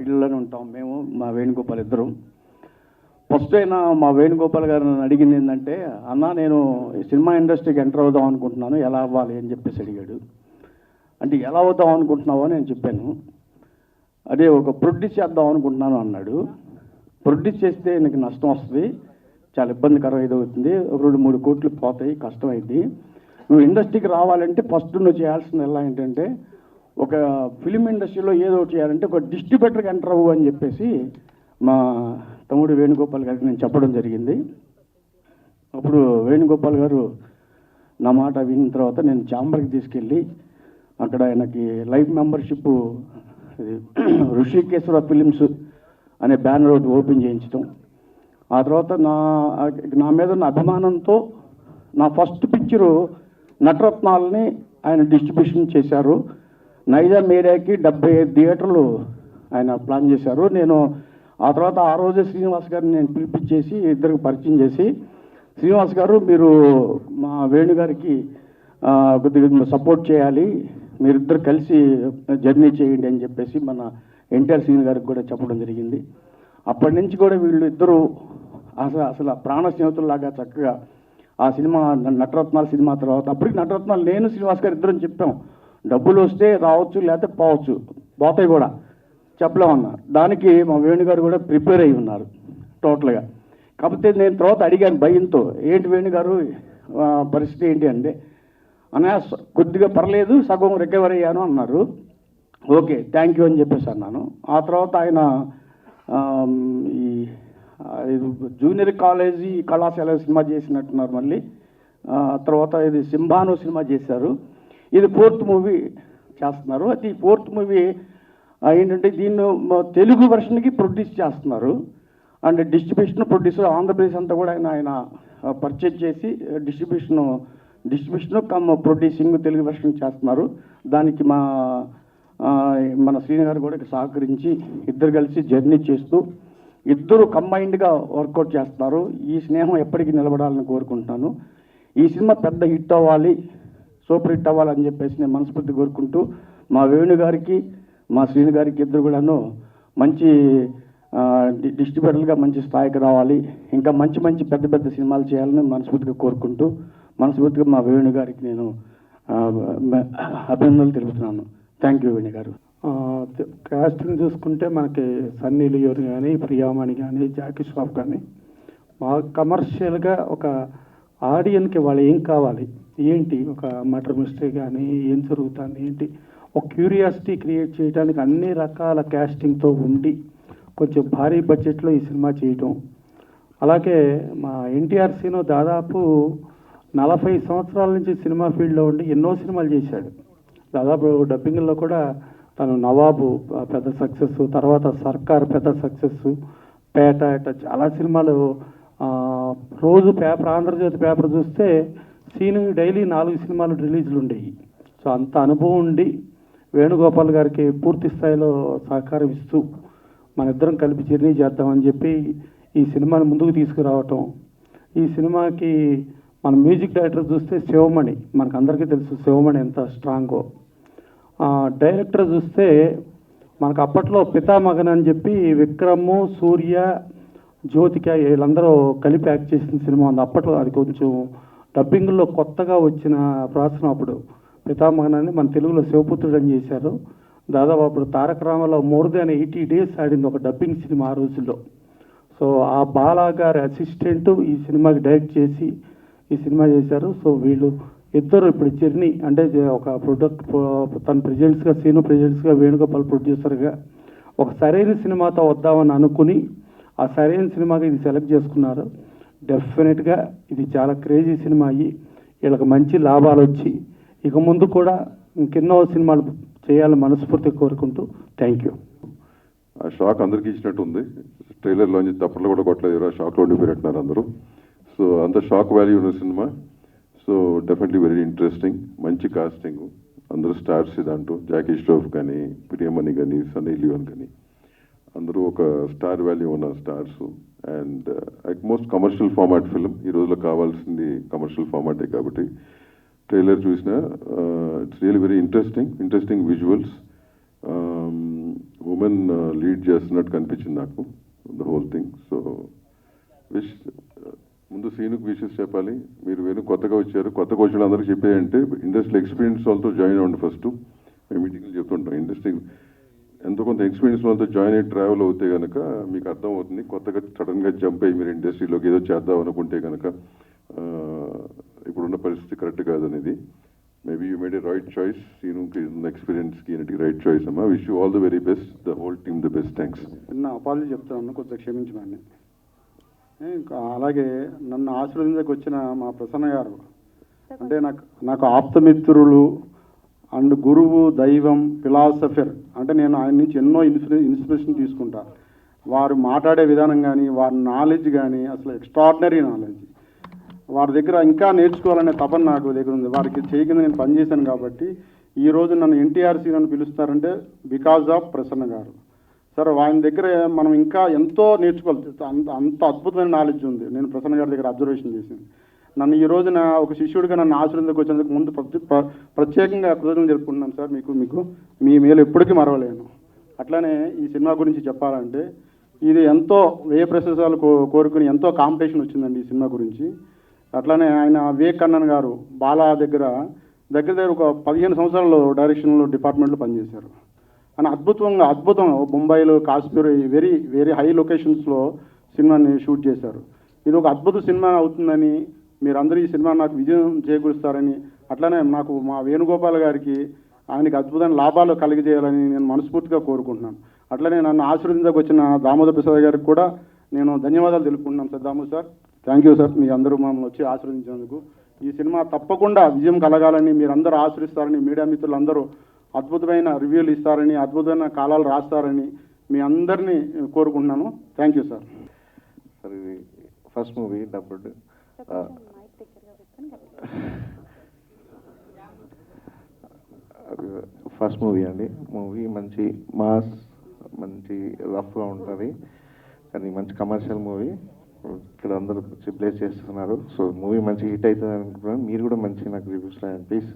ఇళ్ళలోనే ఉంటాం మేము, మా వేణుగోపాల్ ఇద్దరం. ఫస్ట్ అయినా మా వేణుగోపాల్ గారు నన్ను అడిగింది ఏంటంటే, అన్న నేను సినిమా ఇండస్ట్రీకి ఎంటర్ అవుదాం అనుకుంటున్నాను, ఎలా అవ్వాలి అని చెప్పేసి అడిగాడు. అంటే ఎలా అవుదాం అనుకుంటున్నావో నేను చెప్పాను. అదే ఒక ప్రొడ్యూస్ చేద్దాం అనుకుంటున్నాను అన్నాడు. ప్రొడ్యూస్ చేస్తే నీకు నష్టం వస్తుంది, చాలా ఇబ్బందికరం అవుతుంది, 2-3 కోట్లు పోతాయి, కష్టమైంది. నువ్వు ఇండస్ట్రీకి రావాలంటే ఫస్ట్ నువ్వు చేయాల్సింది ఎలా ఏంటంటే, ఒక ఫిలిం ఇండస్ట్రీలో ఏదో చేయాలంటే ఒక డిస్ట్రిబ్యూటర్కి ఎంటర్ అవ్వు అని చెప్పేసి మా తమ్ముడు వేణుగోపాల్ గారికి నేను చెప్పడం జరిగింది. అప్పుడు వేణుగోపాల్ గారు నా మాట విన్న తర్వాత నేను ఛాంబర్కి తీసుకెళ్ళి అక్కడ ఆయనకి లైఫ్ మెంబర్షిప్ ఋషికేశ్వర ఫిలిమ్స్ అనే బ్యానర్ ఒకటి ఓపెన్ చేయించడం. ఆ తర్వాత నా మీద ఉన్న అభిమానంతో నా ఫస్ట్ పిక్చరు నటరత్నాలని ఆయన డిస్ట్రిబ్యూషన్ చేశారు. నైజాం ఏరియాకి 75 థియేటర్లు ఆయన ప్లాన్ చేశారు. నేను ఆ తర్వాత ఆ రోజే శ్రీనివాస్ గారిని నేను పిలిపించేసి ఇద్దరికి పరిచయం చేసి, శ్రీనివాస్ గారు మీరు మా వేణు గారికి కొద్దిగా సపోర్ట్ చేయాలి, మీరిద్దరు కలిసి జర్నీ చేయండి అని చెప్పేసి మన ఎన్టీఆర్ సీన్ గారికి కూడా చెప్పడం జరిగింది. అప్పటి నుంచి కూడా వీళ్ళు ఇద్దరు అసలు ప్రాణ స్నేహితుల్లాగా చక్కగా ఆ సినిమా నటరత్నాల సినిమా తర్వాత, అప్పటికి నటరత్నాలు నేను శ్రీనివాస్ గారు ఇద్దరం చెప్పాం, డబ్బులు వస్తే రావచ్చు లేకపోతే పోవచ్చు, పోతాయి కూడా చెప్పలేమన్నారు. దానికి మా వేణుగారు కూడా ప్రిపేర్ అయి ఉన్నారు టోటల్గా. కాకపోతే నేను తర్వాత అడిగాను భయంతో, ఏంటి వేణుగారు పరిస్థితి ఏంటి అంటే, అన్నయ్య కొద్దిగా పర్లేదు, సగం రికవర్ అయ్యాను అన్నారు. ఓకే థ్యాంక్ యూ అని చెప్పేసి అన్నాను. ఆ తర్వాత ఆయన ఈ జూనియర్ కాలేజీ కళాశాల సినిమా చేసినట్టున్నారు. మళ్ళీ తర్వాత ఇది సింబాను సినిమా చేశారు. ఇది 4th మూవీ చేస్తున్నారు. అది ఈ 4th మూవీ ఏంటంటే దీన్ని తెలుగు వెర్షన్కి ప్రొడ్యూస్ చేస్తున్నారు. అండ్ డిస్ట్రిబ్యూషన్ ప్రొడ్యూసర్ ఆంధ్రప్రదేశ్ అంతా కూడా ఆయన పర్చేజ్ చేసి distribution come producing Telugu version చేస్తున్నారు. దానికి మన శ్రీని గారు కూడా సహకరించి ఇద్దరు కలిసి జర్నీ చేస్తూ ఇద్దరు కంబైన్డ్గా వర్కౌట్ చేస్తున్నారు. ఈ స్నేహం ఎప్పటికీ నిలబడాలని కోరుకుంటున్నాను. ఈ సినిమా పెద్ద హిట్ అవ్వాలి, సూపర్ హిట్ అవ్వాలని చెప్పేసి నేను మనస్ఫూర్తి కోరుకుంటూ, మా వేణు గారికి మా శ్రీని గారికి ఇద్దరు కూడాను మంచి డిస్ట్రిబ్యూటర్లుగా మంచి స్థాయికి రావాలి, ఇంకా మంచి మంచి పెద్ద పెద్ద సినిమాలు చేయాలని మనస్ఫూర్తిగా కోరుకుంటూ, మనస్ఫూర్తిగా మా వేణు గారికి నేను అభినందనలు తెలుపుతున్నాను. థ్యాంక్ యూ వేణు గారు. కాస్టింగ్ చూసుకుంటే మనకి సన్నీ లియోన్ కానీ, ప్రియామణి కానీ, జాకీ ష్రాఫ్ కానీ బాగా కమర్షియల్గా ఒక ఆడియన్కి వాళ్ళు ఏం కావాలి, ఏంటి ఒక మర్డర్ మిస్టరీ కానీ ఏం జరుగుతుంది ఏంటి, ఒక క్యూరియాసిటీ క్రియేట్ చేయడానికి అన్ని రకాల కాస్టింగ్తో ఉండి కొంచెం భారీ బడ్జెట్లో ఈ సినిమా చేయటం. అలాగే మా ఎన్టీఆర్ సీను దాదాపు 40 సంవత్సరాల నుంచి సినిమా ఫీల్డ్లో ఉండి ఎన్నో సినిమాలు చేశాడు. దాదాపు డబ్బింగ్లో కూడా తను నవాబు పెద్ద సక్సెస్, తర్వాత సర్కార్ పెద్ద సక్సెస్, పేట ఇట్లా చాలా సినిమాలు. రోజు పేపర్ ఆంధ్రజ్యోతి పేపర్ చూస్తే సీను డైలీ 4 సినిమాలు రిలీజ్లు ఉండేవి. సో అంత అనుభవం ఉండి వేణుగోపాల్ గారికి పూర్తి స్థాయిలో సహకారం ఇస్తూ మన ఇద్దరం కలిపి జర్నీ చేద్దామని చెప్పి ఈ సినిమాని ముందుకు తీసుకురావటం. ఈ సినిమాకి మన మ్యూజిక్ డైరెక్టర్ చూస్తే శివమణి, మనకు అందరికీ తెలుసు శివమణి ఎంత స్ట్రాంగో. డైరెక్టర్ చూస్తే మనకు అప్పట్లో పితామగన్ అని చెప్పి విక్రమ్, సూర్య, జ్యోతిక వీళ్ళందరూ కలిపి యాక్ట్ చేసిన సినిమా ఉంది. అప్పట్లో అది కొంచెం డబ్బింగ్లో కొత్తగా వచ్చిన ప్రాసనం. అప్పుడు పితామగన్ అని మన తెలుగులో శివపుత్రుడు అని చేశారు. దాదాపు అప్పుడు తారక రామారావు మోర్ దాన్ 80 days ఆడింది ఒక డబ్బింగ్ సినిమా ఆ రోజుల్లో. సో ఆ బాలా గారి అసిస్టెంట్ ఈ సినిమాకి డైరెక్ట్ చేసి ఈ సినిమా చేశారు. సో వీళ్ళు ఇద్దరు ఇప్పుడు జర్నీ అంటే ఒక ప్రొడక్ట్ తన ప్రెజెంట్స్గా సీను ప్రెజెంట్స్గా వేణుగోపాల్ ప్రొడ్యూసర్గా ఒక సరైన సినిమాతో వద్దామని అనుకుని ఆ సరైన సినిమాకి ఇది సెలెక్ట్ చేసుకున్నారు. డెఫినెట్గా ఇది చాలా క్రేజీ సినిమా అయ్యి వీళ్ళకి మంచి లాభాలు వచ్చి ఇక ముందు కూడా ఇంకెన్నో సినిమాలు చేయాలని మనస్ఫూర్తిగా కోరుకుంటూ థ్యాంక్ యూ. ఆ షాక్ అందరికీ ఇచ్చినట్టు ఉంది. ట్రైలర్లోంచి తప్పట్లు కూడా కొట్టలేదు, ఆ షాక్లో ఉండిపోయినట్టున్నారు అందరూ. సో అంత షాక్ వాల్యూ ఉన్న cinema. So definitely very interesting, మంచి కాస్టింగ్, అందరూ స్టార్స్ దాంట్లో. జాకీ ష్రాఫ్ కానీ, ప్రియమణి కానీ, సన్నీ లియోన్ కానీ అందరూ ఒక స్టార్ వాల్యూ ఉన్న stars. And most commercial format film. ఈ రోజులో కావాల్సింది కమర్షియల్ ఫార్మాటే కాబట్టి ట్రైలర్ చూసిన it's really very interesting visuals. Women lead చేస్తున్నట్టు కనిపించింది నాకు the whole thing. So wish ముందు సీనుకు విషెస్ చెప్పాలి. మీరు వేణు కొత్తగా వచ్చారు, కొత్తగా వచ్చిన అందరికీ చెప్పేయంటే ఇండస్ట్రీ ఎక్స్పీరియన్స్ వాళ్ళతో జాయిన్ అవ్వండి. ఫస్ట్ మేము మీటింగ్లు చెప్తుంటాం, ఇండస్ట్రీ ఎంతో కొంత ఎక్స్పీరియన్స్ వాళ్ళతో జాయిన్ అయ్యి ట్రావెల్ అవుతే కనుక మీకు అర్థం అవుతుంది. కొత్తగా సడన్గా జంప్ అయ్యి మీరు ఇండస్ట్రీలోకి ఏదో చేద్దాం అనుకుంటే కనుక ఇప్పుడున్న పరిస్థితి కరెక్ట్ కాదనేది. Maybe you made a right choice. సీనుకి ఎక్స్పీరియన్స్కి ఈయనకి రైట్ చాయిస్ అమ్మా. Wish you all the very best, the whole team the best. Thanks. చిన్న అపాలజీ చెప్తాను, కొద్దిగా క్షమించమని. అలాగే నన్ను ఆశీర్వదించకు వచ్చిన మా ప్రసన్న గారు అంటే నాకు ఆప్తమిత్రులు అండ్ గురువు, దైవం, ఫిలాసఫర్. అంటే నేను ఆయన నుంచి ఎన్నో ఇన్స్పిరేషన్ తీసుకుంటా. వారు మాట్లాడే విధానం కానీ, వారి నాలెడ్జ్ కానీ అసలు ఎక్స్ట్రాడినరీ నాలెడ్జ్. వారి దగ్గర ఇంకా నేర్చుకోవాలనే తపన నాకు దగ్గర ఉంది. వారికి చేయకుండా నేను పనిచేశాను కాబట్టి ఈరోజు నన్ను ఎన్టీఆర్సీ నన్ను పిలుస్తారంటే బికాజ్ ఆఫ్ ప్రసన్న గారు. సార్ ఆయన దగ్గర మనం ఇంకా ఎంతో నేర్చుకోవాలి. అంత అద్భుతమైన నాలెడ్జ్ ఉంది. నేను ప్రసన్న గారి దగ్గర అబ్జర్వేషన్ చేశాను. నన్ను ఈ రోజున ఒక శిష్యుడిగా నన్ను ఆశ్రయించకు వచ్చినందుకు ముందు ప్రత్యేకంగా కృతజ్ఞతలు జరుపుకుంటున్నాను సార్. మీకు మీ మేలు ఎప్పటికీ మరవలేను. అట్లానే ఈ సినిమా గురించి చెప్పాలంటే ఇది ఎంతో వ్యయ ప్రశంసాలు కోరుకుని ఎంతో కాంపిటీషన్ వచ్చిందండి ఈ సినిమా గురించి. అట్లానే ఆయన వివేక్ కన్నన్ గారు బాలా దగ్గర ఒక 15 సంవత్సరాలు డైరెక్షన్లో డిపార్ట్మెంట్లో పనిచేశారు. అని అద్భుతం ముంబైలో, కాశ్మీర్ వెరీ వెరీ హై లొకేషన్స్లో సినిమాని షూట్ చేశారు. ఇది ఒక అద్భుత సినిమా అవుతుందని మీరందరూ ఈ సినిమా నాకు విజయం చేకూరుస్తారని, అట్లానే నాకు మా వేణుగోపాల్ గారికి ఆయనకి అద్భుతమైన లాభాలు కలిగజేయాలని నేను మనస్ఫూర్తిగా కోరుకుంటున్నాను. అట్లనే నన్ను ఆశీర్వదించకు వచ్చిన దామోదర్ ప్రసాద్ గారికి కూడా నేను ధన్యవాదాలు తెలుపుకుంటున్నాను sir. Damodar sir, thank you sir. మీ అందరూ మమ్మల్ని వచ్చి ఆశీర్వదించినందుకు. ఈ సినిమా తప్పకుండా విజయం కలగాలని, మీరందరూ ఆశీర్విస్తారని, మీడియా మిత్రులందరూ అద్భుతమైన రివ్యూలు ఇస్తారని, అద్భుతమైన కాలాలు రాస్తారని మీ అందరినీ కోరుకుంటున్నాను. Thank you sir. సార్ ఇది first movie dubbed first movie అండి. మూవీ మంచి మాస్, మంచి రఫ్గా ఉంటుంది, కానీ మంచి కమర్షియల్ మూవీ. ఇక్కడ అందరూ ప్లేస్ చేస్తున్నారు. సో మూవీ మంచి హిట్ అవుతుంది అనుకుంటున్నాను. మీరు కూడా మంచి నాకు రివ్యూస్ రాయండి ప్లీజ్.